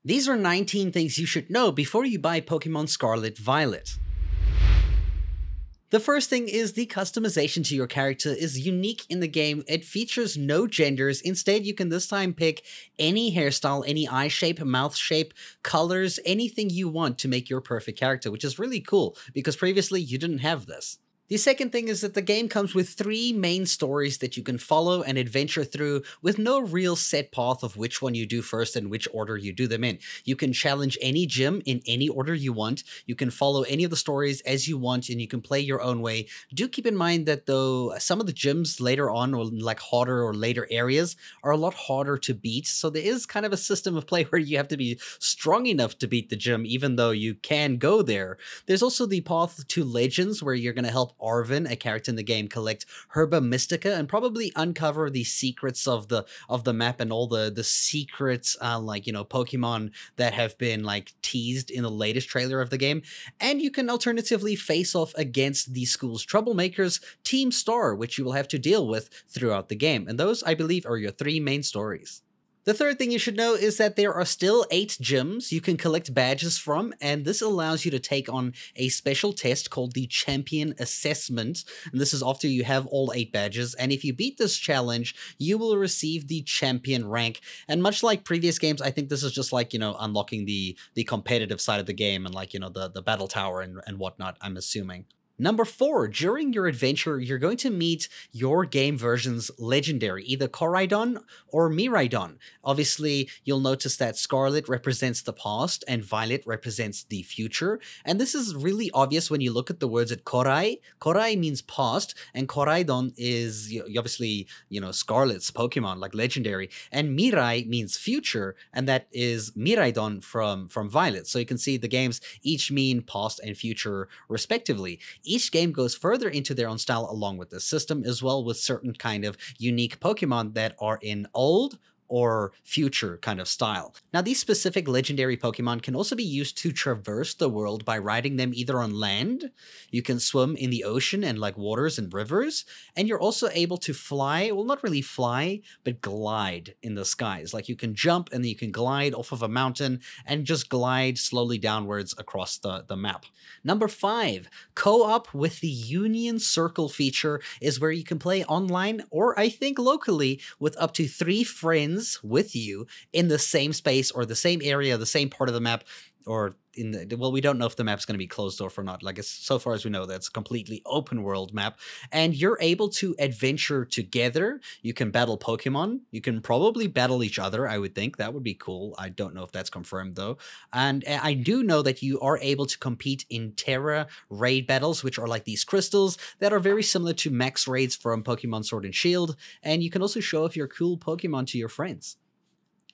These are 19 things you should know before you buy Pokemon Scarlet Violet. The first thing is the customization to your character is unique in the game. It features no genders. Instead, you can this time pick any hairstyle, any eye shape, mouth shape, colors, anything you want to make your perfect character, which is really cool because previously you didn't have this. The second thing is that the game comes with 3 main stories that you can follow and adventure through with no real set path of which one you do first and which order you do them in. You can challenge any gym in any order you want, you can follow any of the stories as you want, and you can play your own way. Do keep in mind that though some of the gyms later on, or like harder or later areas, are a lot harder to beat, so there is kind of a system of play where you have to be strong enough to beat the gym even though you can go there. There's also the path to Legends where you're going to help Arvin, a character in the game, collect Herba Mystica and probably uncover the secrets of the map and all the secrets, Pokemon that have been like teased in the latest trailer of the game. And you can alternatively face off against the school's troublemakers, Team Star, which you will have to deal with throughout the game. And those, I believe, are your 3 main stories. The third thing you should know is that there are still 8 gyms you can collect badges from, and this allows you to take on a special test called the Champion Assessment. And this is after you have all 8 badges, and if you beat this challenge, you will receive the champion rank. And much like previous games, I think this is just like, unlocking the competitive side of the game and like, the battle tower and whatnot, I'm assuming. Number 4, during your adventure, you're going to meet your game version's legendary, either Koraidon or Miraidon. Obviously, you'll notice that Scarlet represents the past and Violet represents the future. And this is really obvious when you look at the words at Korai. Korai means past, and Koraidon is obviously, Scarlet's Pokemon, like legendary. And Mirai means future, and that is Miraidon from Violet. So you can see the games each mean past and future respectively. Each game goes further into their own style along with this system, as well with certain kind of unique Pokemon that are in old or future kind of style. Now, these specific legendary Pokemon can also be used to traverse the world by riding them either on land, you can swim in the ocean and like waters and rivers, and you're also able to fly, well, not really fly, but glide in the skies. Like you can jump and then you can glide off of a mountain and just glide slowly downwards across the map. Number 5, co-op with the Union Circle feature is where you can play online or I think locally with up to 3 friends with you in the same space or the same area, the same part of the map, or we don't know if the map's going to be closed off or not. Like, so far as we know, that's a completely open world map, and you're able to adventure together. You can battle Pokemon. You can probably battle each other, I would think. That would be cool. I don't know if that's confirmed, though. And I do know that you are able to compete in Tera Raid battles, which are like these crystals that are very similar to max raids from Pokemon Sword and Shield, and you can also show off your cool Pokemon to your friends.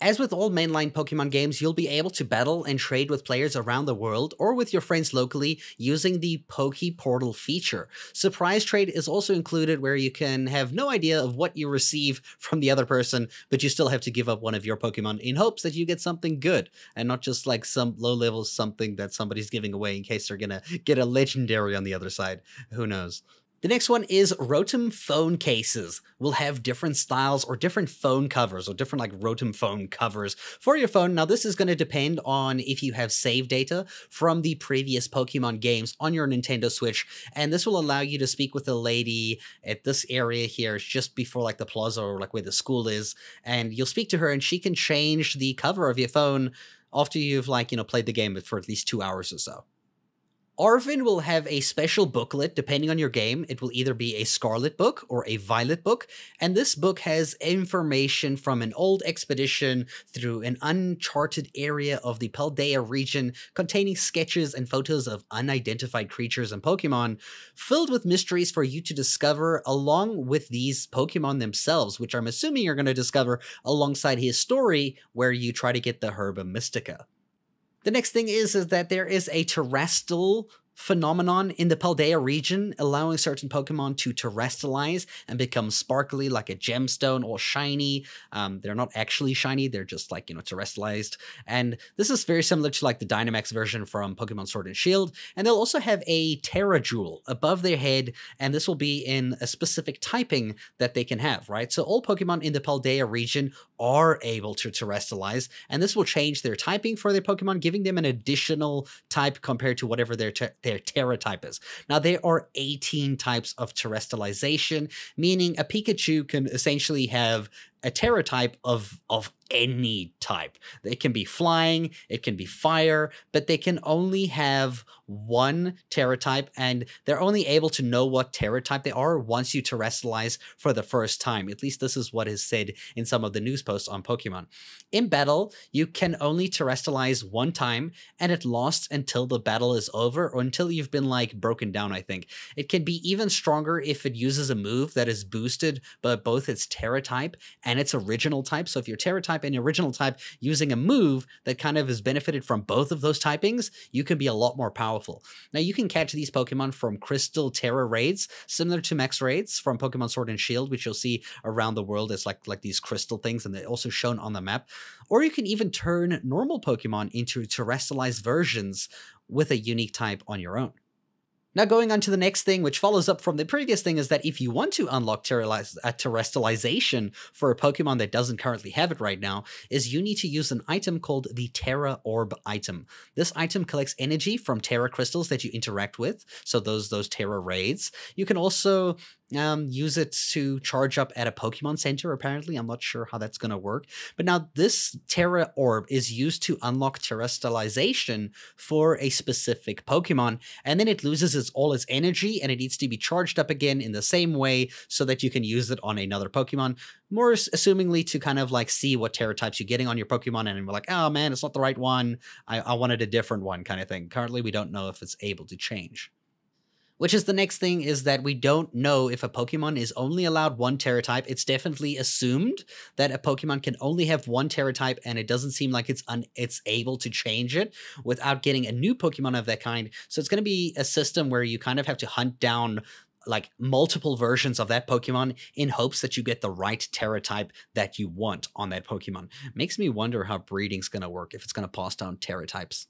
As with all mainline Pokemon games, you'll be able to battle and trade with players around the world or with your friends locally using the Poke Portal feature. Surprise trade is also included where you can have no idea of what you receive from the other person, but you still have to give up one of your Pokemon in hopes that you get something good and not just like some low-level something that somebody's giving away in case they're gonna get a legendary on the other side. Who knows? The next one is Rotom phone cases. Will have different styles or different phone covers or different like Rotom phone covers for your phone. Now this is going to depend on if you have save data from the previous Pokemon games on your Nintendo Switch, and this will allow you to speak with a lady at this area here. It's just before like the plaza or like where the school is, and you'll speak to her and she can change the cover of your phone after you've played the game for at least 2 hours or so. Arvin will have a special booklet depending on your game. It will either be a Scarlet book or a Violet book, and this book has information from an old expedition through an uncharted area of the Paldea region containing sketches and photos of unidentified creatures and Pokemon, filled with mysteries for you to discover along with these Pokemon themselves, which I'm assuming you're going to discover alongside his story where you try to get the Herba Mystica. The next thing is that there is a Terastal phenomenon in the Paldea region, allowing certain Pokemon to terastalize and become sparkly like a gemstone or shiny. They're not actually shiny, they're just like, terastalized. And this is very similar to like the Dynamax version from Pokemon Sword and Shield. And they'll also have a Tera Jewel above their head, and this will be in a specific typing that they can have, right? So all Pokemon in the Paldea region are able to terastalize, and this will change their typing for their Pokemon, giving them an additional type compared to whatever their Tera type is. Now, there are 18 types of terastallization, meaning a Pikachu can essentially have a Tera type of any type. It can be flying, it can be fire, but they can only have one Tera type, and they're only able to know what Tera type they are once you terastallize for the first time. At least this is what is said in some of the news posts on Pokemon. In battle, you can only terastallize one time, and it lasts until the battle is over, or until you've been like broken down, I think. It can be even stronger if it uses a move that is boosted by both its Tera type and its original type. So if your Tera type and your original type using a move that kind of is benefited from both of those typings, you can be a lot more powerful. Now, you can catch these Pokemon from Crystal Tera Raids, similar to Max Raids from Pokemon Sword and Shield, which you'll see around the world as like these crystal things, and they're also shown on the map. Or you can even turn normal Pokemon into terastallized versions with a unique type on your own. Now, going on to the next thing, which follows up from the previous thing, is that if you want to unlock terastallization for a Pokemon that doesn't currently have it right now, is you need to use an item called the Tera Orb item. This item collects energy from Tera crystals that you interact with, so those Tera Raids. You can also use it to charge up at a Pokemon Center, apparently. I'm not sure how that's going to work. But now this Tera Orb is used to unlock terastallization for a specific Pokemon, and then it loses all its energy, and it needs to be charged up again in the same way so that you can use it on another Pokemon, more assumingly to kind of like see what Tera types you're getting on your Pokemon, and we're like, oh man, it's not the right one. I wanted a different one kind of thing. Currently, we don't know if it's able to change. Which is the next thing, is that we don't know if a Pokemon is only allowed one Tera type. It's definitely assumed that a Pokemon can only have one Tera type, and it doesn't seem like it's able to change it without getting a new Pokemon of that kind. So it's going to be a system where you kind of have to hunt down like multiple versions of that Pokemon in hopes that you get the right Tera type that you want on that Pokemon. Makes me wonder how breeding's going to work, if it's going to pass down Tera types.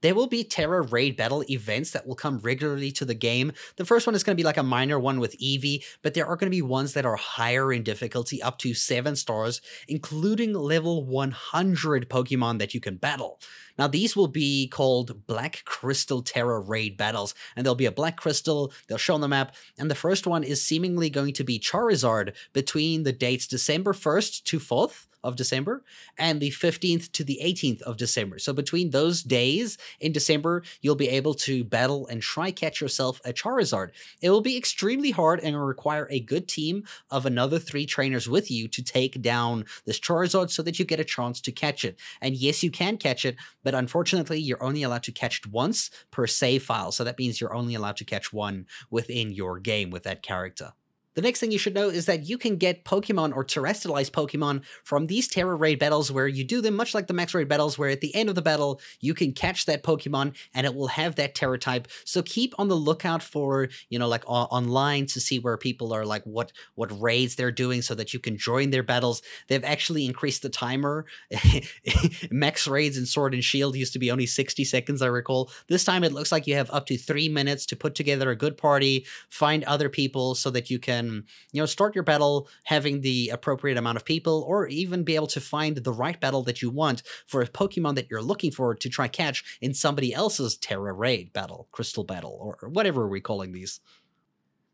There will be Tera Raid battle events that will come regularly to the game. The first one is going to be like a minor one with Eevee, but there are going to be ones that are higher in difficulty, up to 7 stars, including level 100 Pokemon that you can battle. Now, these will be called Black Crystal Tera Raid battles, and there'll be a Black Crystal, they'll show on the map, and the first one is seemingly going to be Charizard between the dates December 1st to 4th of December and the 15th to the 18th of December. So between those days in December, you'll be able to battle and try catch yourself a Charizard. It will be extremely hard and will require a good team of another 3 trainers with you to take down this Charizard so that you get a chance to catch it. And yes, you can catch it, but unfortunately, you're only allowed to catch it once per save file. So that means you're only allowed to catch one within your game with that character. The next thing you should know is that you can get Pokemon or terastallized Pokemon from these Tera Raid battles, where you do them much like the Max Raid battles, where at the end of the battle, you can catch that Pokemon and it will have that Tera type. So keep on the lookout for, like online to see where people are like, what raids they're doing so that you can join their battles. They've actually increased the timer. Max Raids in Sword and Shield used to be only 60 seconds, I recall. This time it looks like you have up to 3 minutes to put together a good party, find other people so that you can start your battle having the appropriate amount of people, or even be able to find the right battle that you want for a Pokemon that you're looking for to try catch in somebody else's Tera Raid battle, Crystal Battle, or whatever we're calling these.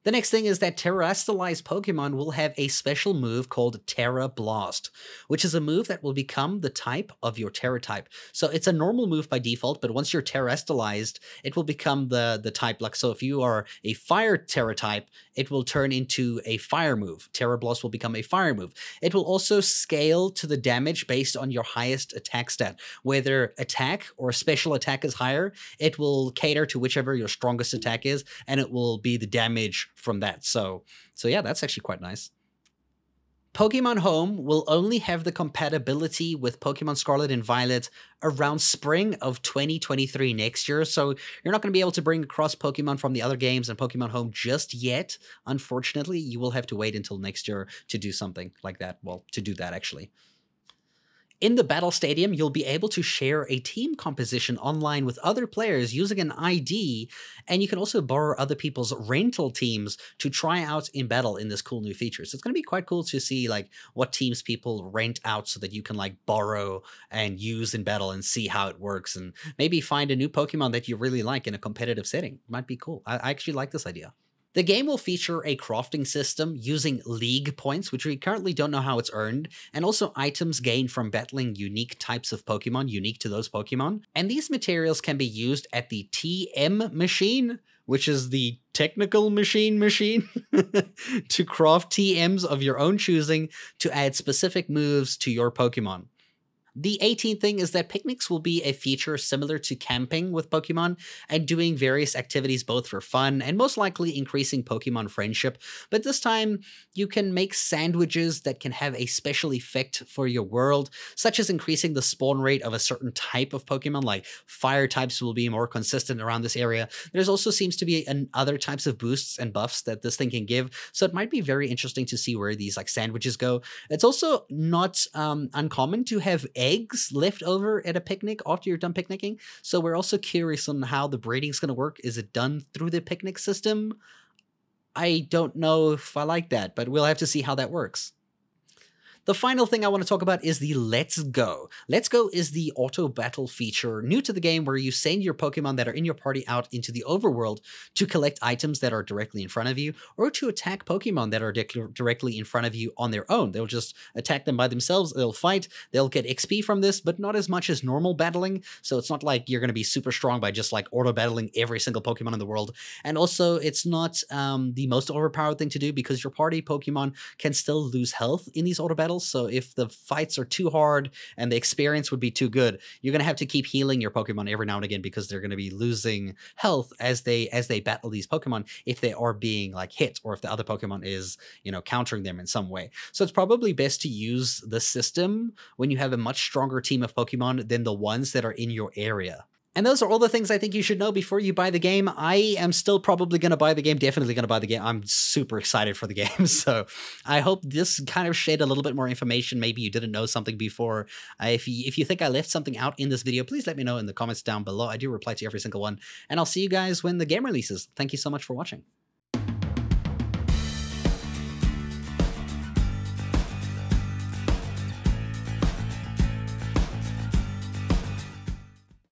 The next thing is that terastallized Pokemon will have a special move called Tera Blast, which is a move that will become the type of your Tera type. So it's a normal move by default, but once you're terastallized, it will become the type. Like, so if you are a fire Tera type, it will turn into a fire move. Tera Blast will become a fire move. It will also scale to the damage based on your highest attack stat. Whether attack or special attack is higher, it will cater to whichever your strongest attack is, and it will be the damage from that. So yeah, that's actually quite nice. Pokemon Home will only have the compatibility with Pokemon Scarlet and Violet around spring of 2023 next year, so you're not going to be able to bring across Pokemon from the other games and Pokemon Home just yet. Unfortunately, you will have to wait until next year to do something like that. Well, to do that, actually. In the Battle Stadium, you'll be able to share a team composition online with other players using an ID, and you can also borrow other people's rental teams to try out in battle in this cool new feature. So it's going to be quite cool to see like what teams people rent out so that you can like borrow and use in battle and see how it works, and maybe find a new Pokemon that you really like in a competitive setting. Might be cool. I actually like this idea. The game will feature a crafting system using league points, which we currently don't know how it's earned, and also items gained from battling unique types of Pokemon, unique to those Pokemon. And these materials can be used at the TM machine, which is the technical machine to craft TMs of your own choosing to add specific moves to your Pokemon. The 18th thing is that picnics will be a feature similar to camping with Pokemon and doing various activities both for fun and most likely increasing Pokemon friendship. But this time, you can make sandwiches that can have a special effect for your world, such as increasing the spawn rate of a certain type of Pokemon, like fire types will be more consistent around this area. There's also seems to be other types of boosts and buffs that this thing can give, so it might be very interesting to see where these like sandwiches go. It's also not uncommon to have eggs left over at a picnic after you're done picnicking. So we're also curious on how the breeding is going to work. Is it done through the picnic system? I don't know if I like that, but we'll have to see how that works. The final thing I want to talk about is the Let's Go. Let's Go is the auto battle feature new to the game where you send your Pokemon that are in your party out into the overworld to collect items that are directly in front of you, or to attack Pokemon that are directly in front of you on their own. They'll just attack them by themselves, they'll fight, they'll get XP from this, but not as much as normal battling, so it's not like you're going to be super strong by just like auto battling every single Pokemon in the world. And also, it's not the most overpowered thing to do because your party Pokemon can still lose health in these auto battles. So if the fights are too hard and the experience would be too good, you're going to have to keep healing your Pokemon every now and again because they're going to be losing health as they battle these Pokemon if they are being like hit, or if the other Pokemon is, you know, countering them in some way. So it's probably best to use the system when you have a much stronger team of Pokemon than the ones that are in your area. And those are all the things I think you should know before you buy the game. I am still probably going to buy the game, definitely going to buy the game. I'm super excited for the game. So I hope this kind of shed a little bit more information. Maybe you didn't know something before. If you think I left something out in this video, please let me know in the comments down below. I do reply to every single one. And I'll see you guys when the game releases. Thank you so much for watching.